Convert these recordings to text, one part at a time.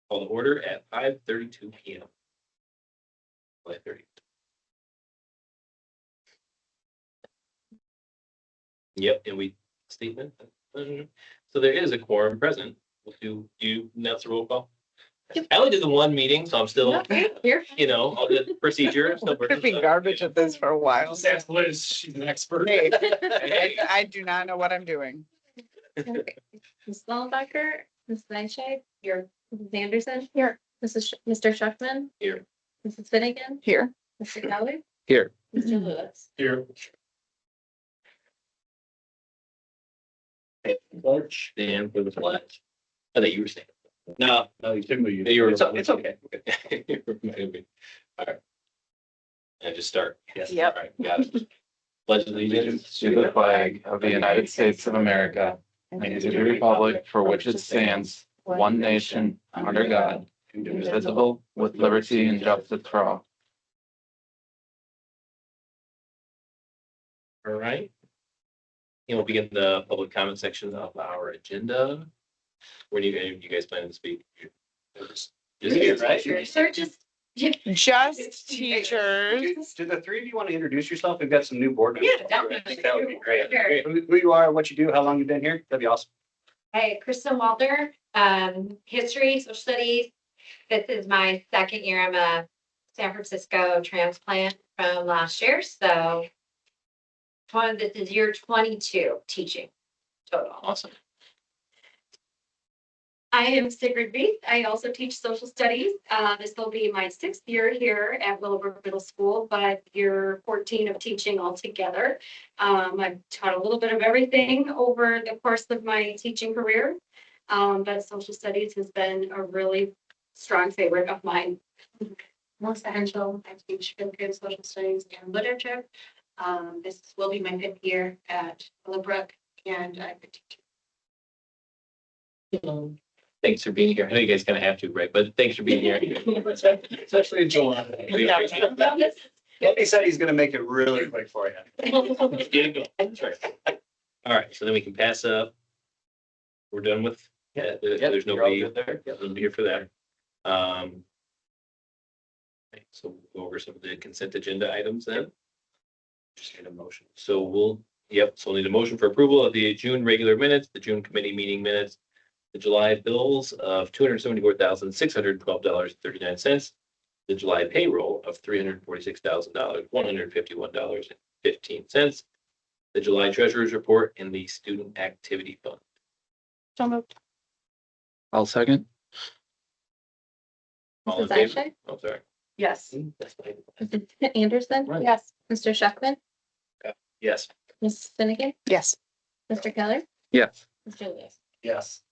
Call to order at 5:32 p.m. 5:30. Yep, and we statement. So there is a quorum present. We'll do you announce the roll call. Yep. I only did the one meeting, so I'm still, Here. all the procedure. So Could be garbage at this for a while. Just ask Liz, she's an expert. Hey, Hey. I do not know what I'm doing. Ms. Stellenbacher, Ms. Nightshade, here. Mrs. Anderson, here. Mr. Schuckman, Here. Mrs. Finnegan, Here. Mr. Keller, Here. Mr. Lewis. Here. Stand for the flag. I thought you were saying. No, You typically use. you were. It's okay. All right. And just start. Yes. Yep. All right, got it. Pledge allegiance To the flag of the United States of America and to the republic for which it stands, one nation, under God, indivisible, with liberty and justice for all. All right. And we'll begin the public comment section of our agenda. When you guys planning to speak? Just here, right? Sir, just. Just teachers. Do the three of you want to introduce yourself? We've got some new board members. Yeah, definitely. That would be great. Sure. Who you are, what you do, how long you've been here? That'd be awesome. Hi, Kristen Walter, history, social studies. This is my second year. I'm a San Francisco transplant from last year, so this is year 22 teaching total. Awesome. I am Sigrid Reith. I also teach social studies. This will be my 6th year here at Willowbrook Middle School, but year 14 of teaching altogether. I've taught a little bit of everything over the course of my teaching career. But social studies has been a really strong favorite of mine. Most essential, I teach Filipino social studies and literature. This will be my 5th year at Willowbrook, and I've been teaching. Thanks for being here. I know you guys kind of have to, right? But thanks for being here. Especially in July. Andy said he's gonna make it really quick for you. That's right. All right, so then we can pass up. We're done with, there's You're all nobody good there. nobody here for that. Okay, so we'll go over some of the consent agenda items then. Just need a motion. So we'll need a motion for approval of the June regular minutes, the June committee meeting minutes, the July bills of $274,612.39, the July payroll of $346,151.15, the July treasurer's report, and the student activity fund. So moved. I'll second. All in Mrs. favor? Nightshade, Oh, sorry. Yes. That's fine. Mrs. Anderson, Right. Yes. Mr. Schuckman, Yes. Mrs. Finnegan, Yes. Mr. Keller, Yes. Mr. Lewis. Yes.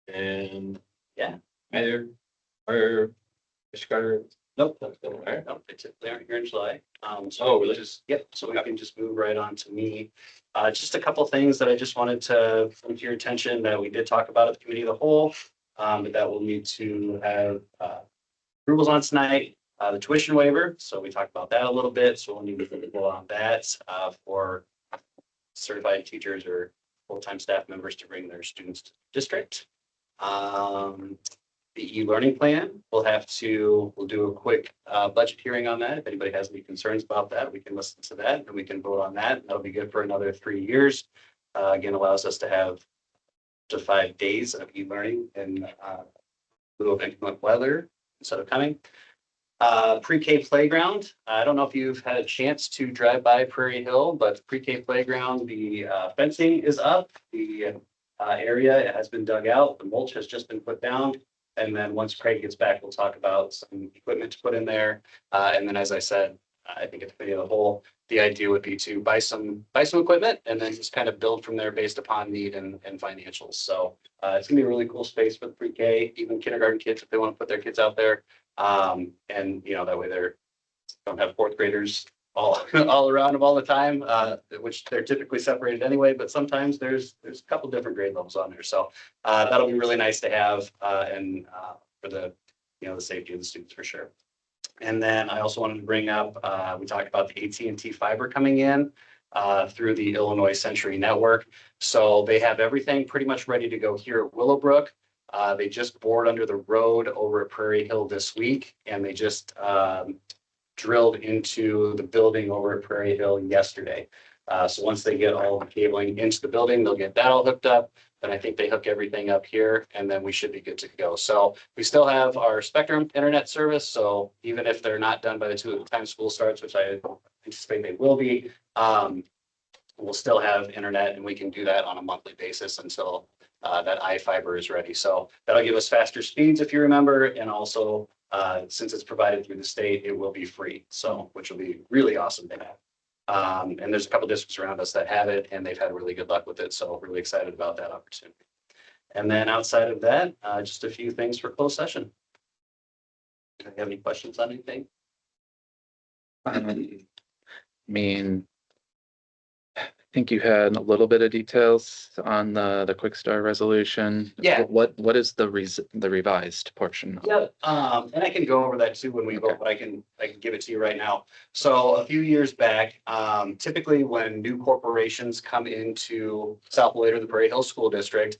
And Yeah. either or Mr. Carter. Nope. All right. No, they typically aren't here in July. So Oh, really? Yep, so we can just move right on to me. Just a couple things that I just wanted to bring to your attention that we did talk about at the committee of the whole. But that we'll need to have approvals on tonight. The tuition waiver, so we talked about that a little bit, so we'll need to go on that for certified teachers or full-time staff members to bring their students to the district. The e-learning plan, we'll do a quick budget hearing on that. If anybody has any concerns about that, we can listen to that and we can vote on that. That'll be good for another 3 years. Again, allows us to have up to 5 days of e-learning in lieu of inclement weather instead of coming. Pre-K playground. I don't know if you've had a chance to drive by Prairie Hill, but pre-K playground, the fencing is up. The area has been dug out. The mulch has just been put down. And then once Craig gets back, we'll talk about some equipment to put in there. And then, as I said, I think at the committee of the whole, the idea would be to buy some equipment and then just kind of build from there based upon need and financials. So it's gonna be a really cool space for the pre-K, even kindergarten kids if they want to put their kids out there. And that way don't have 4th graders all around them all the time, which they're typically separated anyway, but sometimes there's a couple different grade levels on there. So that'll be really nice to have and for the safety of the students for sure. And then I also wanted to bring up, we talked about the AT&T fiber coming in. through the Illinois Century Network. So they have everything pretty much ready to go here at Willowbrook. They just bored under the road over at Prairie Hill this week, and they just drilled into the building over at Prairie Hill yesterday. So once they get all the cabling into the building, they'll get that all hooked up. Then I think they hook everything up here, and then we should be good to go. So we still have our Spectrum internet service. So even if they're not done by the time school starts, which I anticipate they will be, we'll still have internet, and we can do that on a monthly basis until that iFiber is ready. So that'll give us faster speeds, if you remember, and also since it's provided through the state, it will be free. So which will be really awesome to have. And there's a couple districts around us that have it, and they've had really good luck with it. So really excited about that opportunity. And then outside of that, just a few things for closed session. Do you have any questions on anything? I mean, I think you had a little bit of details on the quick start resolution. Yeah. What is the revised portion? Yep, and I can go over that too when we Okay. vote, but I can give it to you right now. So a few years back, typically when new corporations come into South Beloit or the Prairie Hill School District,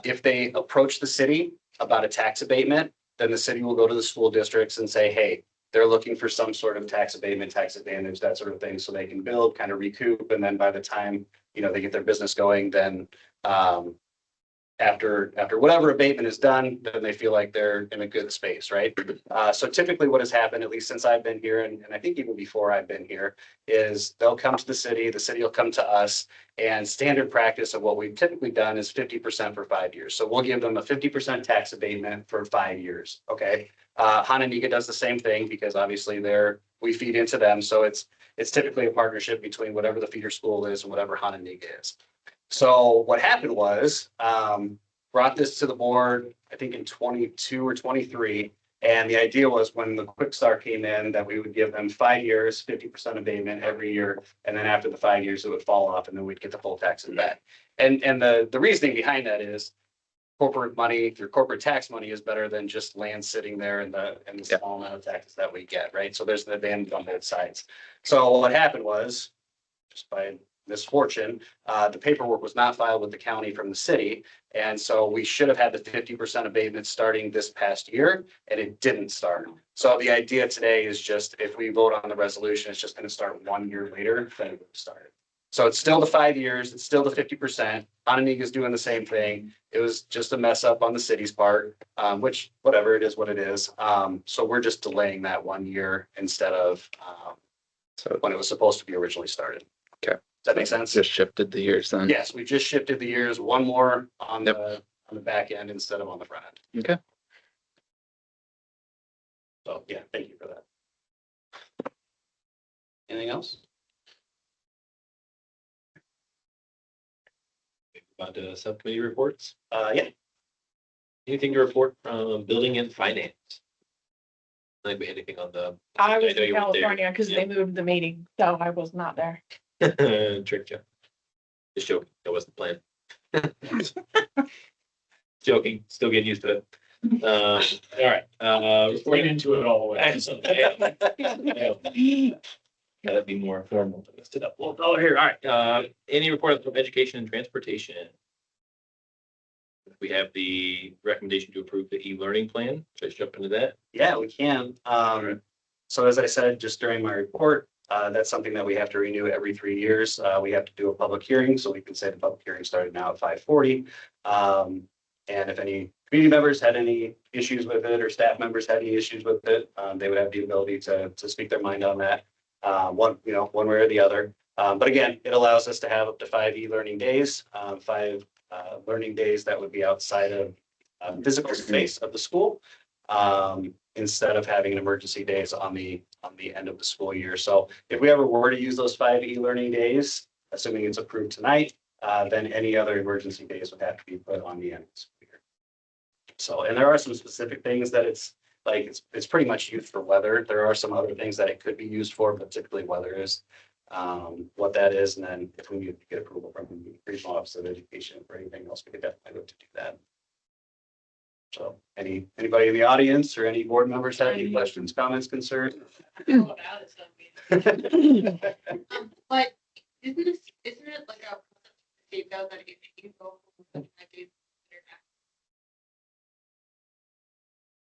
if they approach the city about a tax abatement, then the city will go to the school districts and say, hey, they're looking for some sort of tax abatement, tax advantage, that sort of thing, so they can build, kind of recoup, and then by the time, they get their business going, then after whatever abatement is done, then they feel like they're in a good space, right? So typically what has happened, at least since I've been here, and I think even before I've been here, is they'll come to the city will come to us, and standard practice of what we've typically done is 50% for 5 years. So we'll give them a 50% tax abatement for 5 years, okay? Hananiga does the same thing because obviously we feed into them. So it's typically a partnership between whatever the feeder school is and whatever Hananiga is. So what happened was, brought this to the board, I think in 22 or 23. And the idea was when the Quick Start came in that we would give them 5 years, 50% abatement every year. And then after the 5 years, it would fall off and then we'd get the full tax back. And the reasoning behind that is corporate money through corporate tax money is better than just land sitting there and the small amount of taxes that we get, right? So there's an advantage on both sides. So what happened was, just by misfortune, the paperwork was not filed with the county from the city. And so we should have had the 50% abatement starting this past year, and it didn't start. So the idea today is just, if we vote on the resolution, it's just going to start 1 year later than it started. So it's still the 5 years, it's still the 50%. Hananiga is doing the same thing. It was just a mess up on the city's part, which whatever, it is what it is. So we're just delaying that 1 year instead of So when it was supposed to be originally started. Okay. Does that make sense? just shifted the years then? Yes, we just shifted the years, one more on the back end instead of on the front end. Okay. So yeah, thank you for that. Anything else? About subcommittee reports. Yeah, Anything to report from building and finance? Like we had anything on the I was I know in you weren't there. California because they moved the meeting, so I was not there. trick you? Just joking. That wasn't the plan. Joking. Still getting used to it. All right. Went into it all the way. Gotta be more formal than this. Well, oh, here, all right. Any report from education and transportation? We have the recommendation to approve the e-learning plan. Should I jump into that? yeah, we can. So as I said, just during my report, that's something that we have to renew every 3 years. We have to do a public hearing, so we can say the public hearing started now at 5:40. And if any community members had any issues with it or staff members had any issues with it, they would have the ability to speak their mind on that. One way or the other. But again, it allows us to have up to 5 e-learning days, 5 learning days that would be outside of physical space of the school, instead of having emergency days on the end of the school year. So if we ever were to use those 5 e-learning days, assuming it's approved tonight, then any other emergency days would have to be put on the end of the school year. So, and there are some specific things that it's pretty much used for weather. There are some other things that it could be used for, but typically weather is what that is. And then if we need to get approval from the regional office of education for anything else, we could definitely look to do that. So anybody in the audience or any board members have any questions, comments, concerns? But Isn't it like a state though that if you go?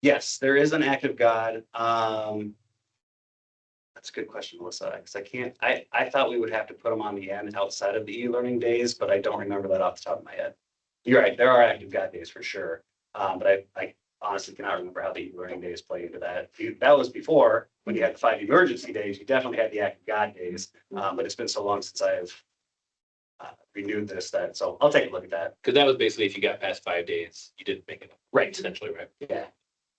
Yes, there is an act of God. That's a good question, Melissa, because I thought we would have to put them on the end outside of the e-learning days, but I don't remember that off the top of my head. You're right, there are active God days for sure. But I honestly cannot remember how the e-learning days play into that. That was before, when you had the 5 emergency days, you definitely had the active God days. But it's been so long since I've renewed this, so I'll take a look at that. Because that was basically if you got past 5 days, you didn't make it. Right. Essentially, right? Yeah.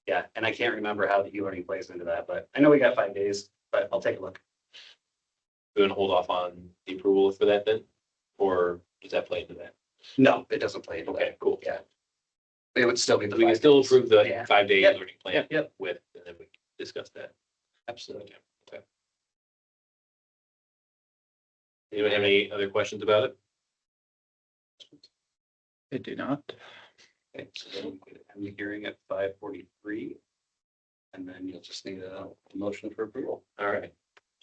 Yeah, and I can't remember how the e-learning plays into that, but I know we got 5 days, but I'll take a look. We're gonna hold off on the approval for that then? Or does that play into that? No, it doesn't play into that. Okay, cool. Yeah. It would still be. We can still approve the Yeah. 5-day Yep. learning plan Yep. with, and then we can discuss that. Absolutely. Okay. Anyone have any other questions about it? I do not. Okay, so then we could end the hearing at 5:43. And then you'll just need a motion for approval. All right.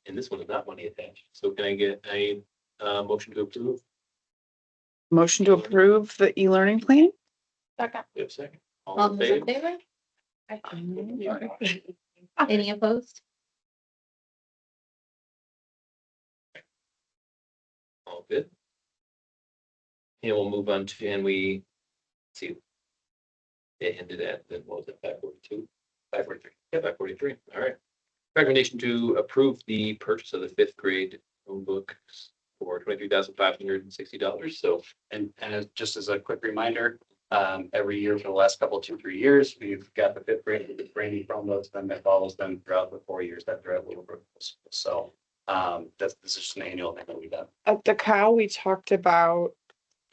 And this one is not money attached. So can I get a motion to approve? Motion to approve the e-learning plan? Second. We have a second. All All in those in favor? favor? Any opposed? All good. And we'll move on to, and we see. It ended at, then what was it, 5:42? 5:43. Yeah, 5:43. All right. Recommendation to approve the purchase of the 5th grade Chromebooks for $23,560. So, And just as a quick reminder, every year for the last couple, 2-3 years, we've got the 5th grade with the brand new Chromebooks, then that follows them throughout the 4 years that they're at Willowbrook. So this is just an annual thing that we've done. At the cow, we talked about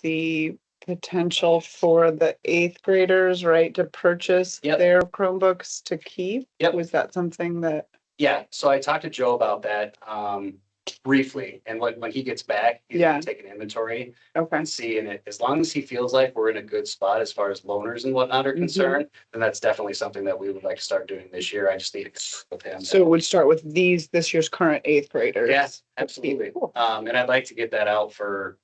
the potential for the 8th graders, right, to purchase Yep. their Chromebooks to keep. Yep. Was that something that, Yeah, so I talked to Joe about that briefly, and when he gets back, he's Yeah. gonna take an inventory okay, and see, and as long as he feels like we're in a good spot as far as loaners and whatnot are concerned, then that's definitely something that we would like to start doing this year. I just need to get with him. so it would start with this year's current 8th graders? Yes, absolutely. Cool. And I'd like to get that out for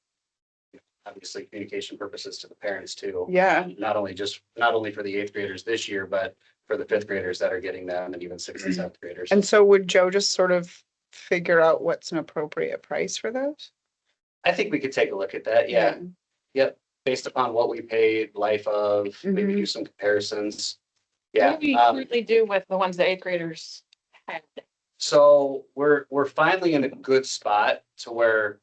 obviously communication purposes to the parents too. Yeah, Not only for the 8th graders this year, but for the 5th graders that are getting them and even 6th and 7th graders. and so would Joe just sort of figure out what's an appropriate price for those? I think we could take a look at that. Yeah. Yep. Based upon what we paid, life of, maybe do some comparisons. Yeah. What do we currently do with the ones the 8th graders had? So we're finally in a good spot to where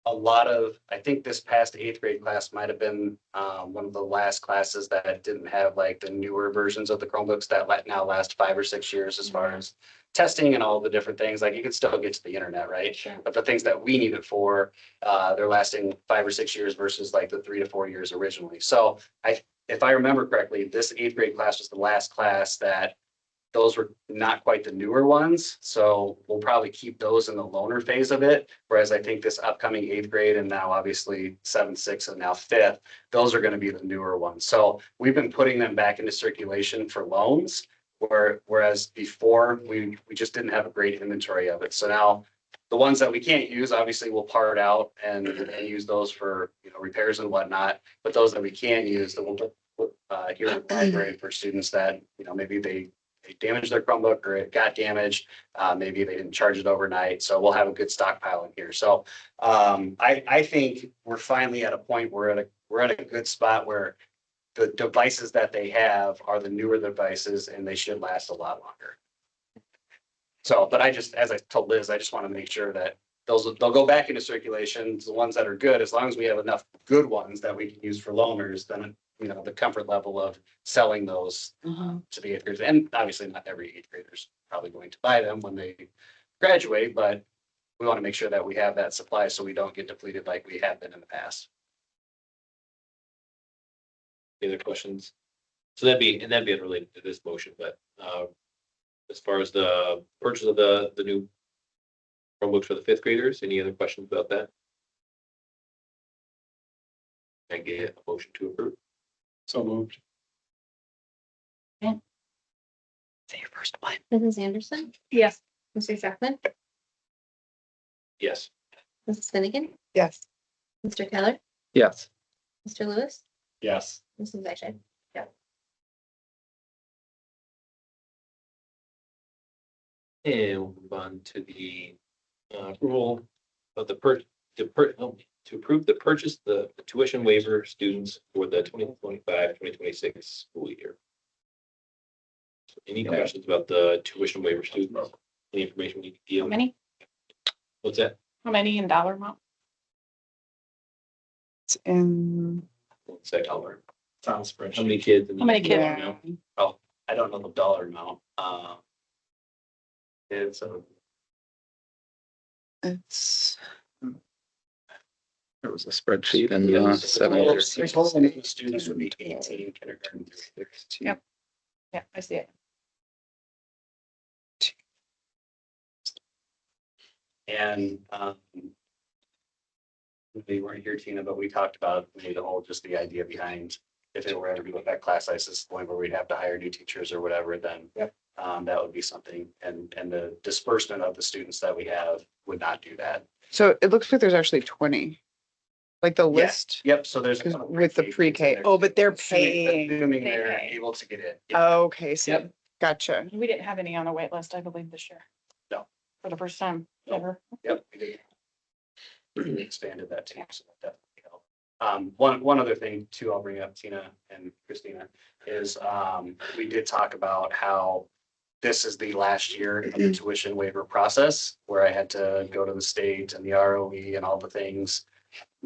I think this past 8th grade class might have been one of the last classes that didn't have like the newer versions of the Chromebooks that now last 5 or 6 years as far as testing and all the different things. Like you can still get to the internet, right? Sure. But the things that we need it for, they're lasting 5 or 6 years versus like the 3 to 4 years originally. So if I remember correctly, this 8th grade class was the last class that those were not quite the newer ones. So we'll probably keep those in the loaner phase of it. Whereas I think this upcoming 8th grade and now obviously 7th, 6th, and now 5th, those are going to be the newer ones. So we've been putting them back into circulation for loans, whereas before we just didn't have a great inventory of it. So now the ones that we can't use, obviously we'll part out and use those for, repairs and whatnot. But those that we can use, that we'll put here in the library for students that, maybe they damaged their Chromebook or it got damaged. Maybe they didn't charge it overnight. So we'll have a good stockpile in here. So I think we're finally at a point where we're at a good spot where the devices that they have are the newer devices and they should last a lot longer. So, but as I told Liz, I just want to make sure that they'll go back into circulation. The ones that are good, as long as we have enough good ones that we can use for loaners, then the comfort level of selling those to the 8th graders, and obviously not every 8th grader is probably going to buy them when they graduate, but we want to make sure that we have that supply so we don't get depleted like we have been in the past. any other questions? So that'd be unrelated to this motion, but as far as the purchase of the new Chromebooks for the 5th graders, any other questions about that? I get a motion to approve. So moved. Say your first one. Mrs. Anderson, Yes. Mr. Zeppelin, Yes. Mrs. Finnegan, Yes. Mr. Keller, Yes. Mr. Lewis, Yes. Mrs. Eisner. And we'll move on to the approval of to approve the purchase, the tuition waiver students for the 2025-2026 school year. So any questions about the tuition waiver students? Any information we need to give? How many? What's that? How many in dollar amount? It's in, One second. It's on the spreadsheet. How many kids? How many kids? yeah, Oh, I don't know the dollar amount. It's it's, There was a spreadsheet in Yeah, the it's seven. total students would be 18 kindergarten through 16. Yep. Yeah, I see it. And we weren't here, Tina, but we talked about maybe the whole, just the idea behind if it were ever to go back class sizes, point where we'd have to hire new teachers or whatever, then that would be something. And the disbursement of the students that we have would not do that. so it looks like there's actually 20. Like the Yeah. list. Yep, so there's. a 'Cause couple with the kids in pre-K. there, Oh, but they're assuming- paying. Assuming They they're pay. able to get in. Okay, so, Yep. gotcha. We didn't have any on the wait list, I believe, this year. No. For the first time No. ever. Yep. we did. We expanded that too, so that definitely helped. One other thing too, I'll bring up, Tina and Christina, is we did talk about how this is the last year of the tuition waiver process, where I had to go to the state and the ROE and all the things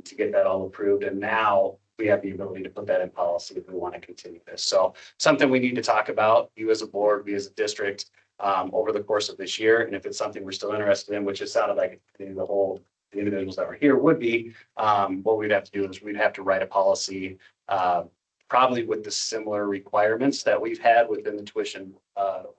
to get that all approved. And now we have the ability to put that in policy if we want to continue this. So something we need to talk about, you as a board, we as a district, over the course of this year. And if it's something we're still interested in, which it sounded like the individuals that were here would be, what we'd have to do is we'd have to write a policy, probably with the similar requirements that we've had within the tuition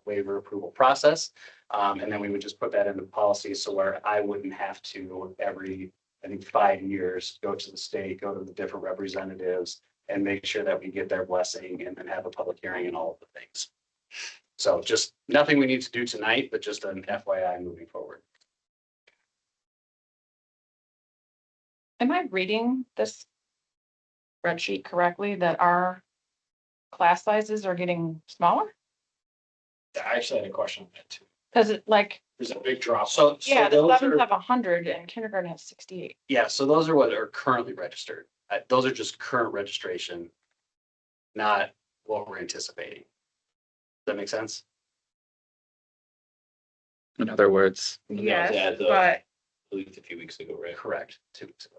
waiver approval process. And then we would just put that into policy, so where I wouldn't have to every, I think, 5 years, go to the state, go to the different representatives and make sure that we get their blessing and then have a public hearing and all of the things. So just nothing we need to do tonight, but just an FYI moving forward. Am I reading this spreadsheet correctly, that our class sizes are getting smaller? I actually had a question on that too. Cause it like, There's a big drop. So yeah, the those sevens are, have 100 and kindergarten has 68. yeah, so those are what are currently registered. Those are just current registration, not what we're anticipating. Does that make sense? In other words, Yes, Yeah, the- but At least a few weeks ago, right? Correct, 2 weeks ago.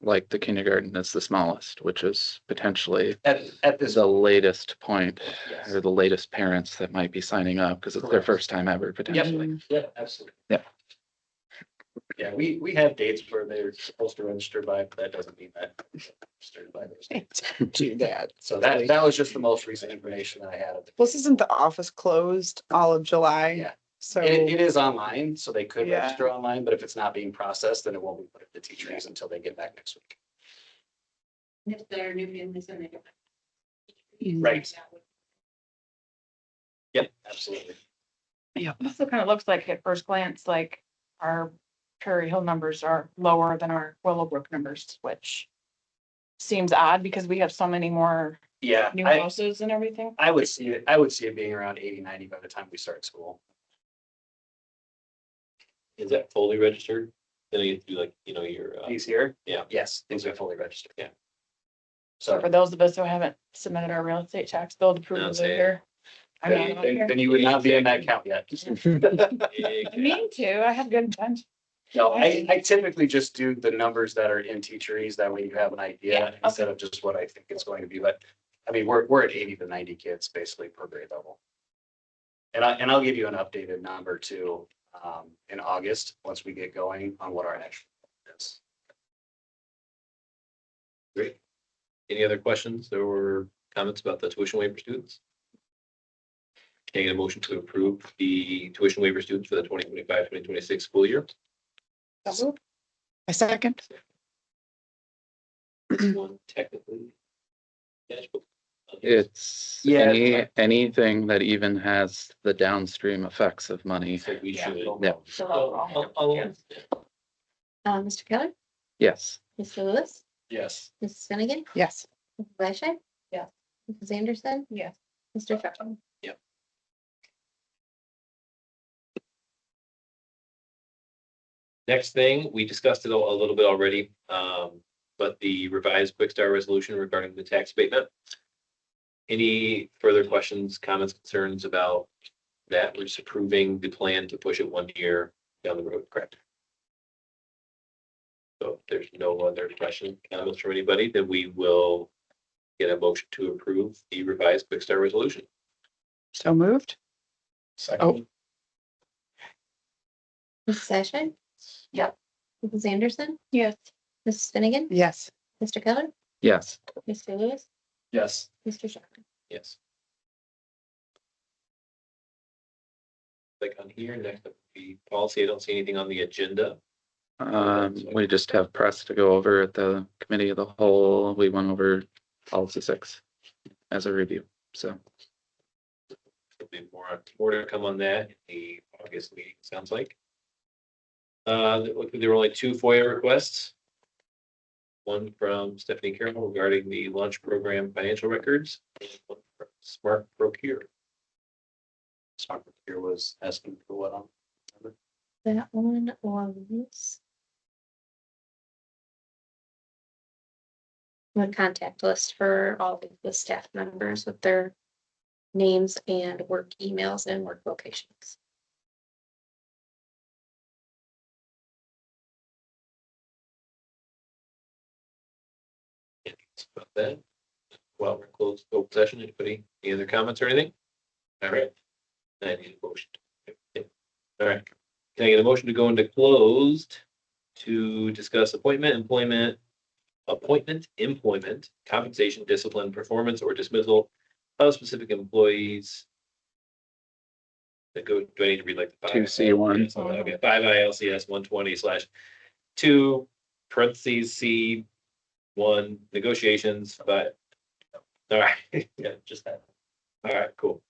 like the kindergarten is the smallest, which is potentially At this, the latest point yes. or the latest parents that might be signing up because it's their Correct. first time ever potentially. Yeah, absolutely. Yeah. Yeah, we have dates where they're supposed to register by, but that doesn't mean that. they're registered by those dates. Do that. So that was just the most recent information that I had. Plus, isn't the office closed all of July? Yeah. So, It is online, so they could Yeah. register online, but if it's not being processed, then it won't be put into teachers until they get back next week. If there are new families in there. Right. Yep, absolutely. it also kind of looks like at first glance, like our Prairie Hill numbers are lower than our Willowbrook numbers, which seems odd because we have so many more Yeah, new I houses and everything. would see it being around 80-90 by the time we start school. Is that fully registered? Then you have to do like, your, These here? yeah. Yes, these are fully registered. Yeah. So for those of us who haven't submitted our real estate tax bill to prove No, we live say it. here. I'm not on here. Then you would not be in that count yet. I mean to, I have good intentions. No, I typically just do the numbers that are in teacheries, that way you have an Yeah, idea okay. instead of just what I think it's going to be, but I mean, we're at 80-90 kids basically per grade level. And I'll give you an updated number too, in August, once we get going on what our actual is. Great. Any other questions or comments about the tuition waiver students? Can I get a motion to approve the tuition waiver students for the 2025-2026 school year? a second. One technically. It's Yeah. anything that even has the downstream effects of money. So we Yeah. should. Yeah. So overall. Mr. Keller, Yes. Mr. Lewis, Yes. Mrs. Finnegan, Yes. Mrs. Fleischman. Yes. Mrs. Anderson, Yes. Mr. Shepherd. Next thing, we discussed it a little bit already, but the revised quick start resolution regarding the tax abatement. Any further questions, comments, concerns about that? We're just approving the plan to push it 1 year down the road, correct? So if there's no other questions, comments from anybody, then we will get a motion to approve the revised quick start resolution. So moved? Second. Mrs. Fleischman. Yep. Mrs. Anderson, Yes. Mrs. Finnegan, Yes. Mr. Keller, Yes. Mr. Lewis, Yes. Mr. Shepherd. Yes. Like on here, next up, the policy, I don't see anything on the agenda. We just have press to go over at the committee of the whole. We went over policy 6 as a review, so. There'll be more to come on that in the August meeting, sounds like. There were only 2 FOIA requests. One from Stephanie Carroll regarding the launch program financial records, and one from Smart Procure. Smart here was asking for what on? That one was the contact list for all of the staff members with their names and work emails and work locations. About that. Well, we're closed open session. Anybody, any other comments or anything? All right. I need a motion. All right. Can I get a motion to go into closed to discuss appointment, employment, compensation, discipline, performance, or dismissal of specific employees? Do I need to read like the 2C1. Okay, 5 ILCS 120/2 parentheses C1 negotiations, but. All right, Yeah, just that. all right, cool.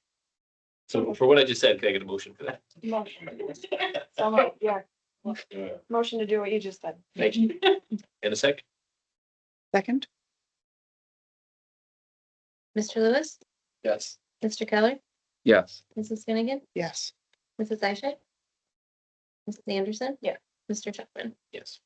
So for what I just said, can I get a motion for that? Motion. So, yeah, motion to do what you just said. Thank you. In a sec. Second? Mr. Lewis, Yes. Mr. Keller, Yes. Mrs. Finnegan, Yes. Mrs. Fleischman, Mrs. Anderson. Yeah. Mr. Shepherd. Yes.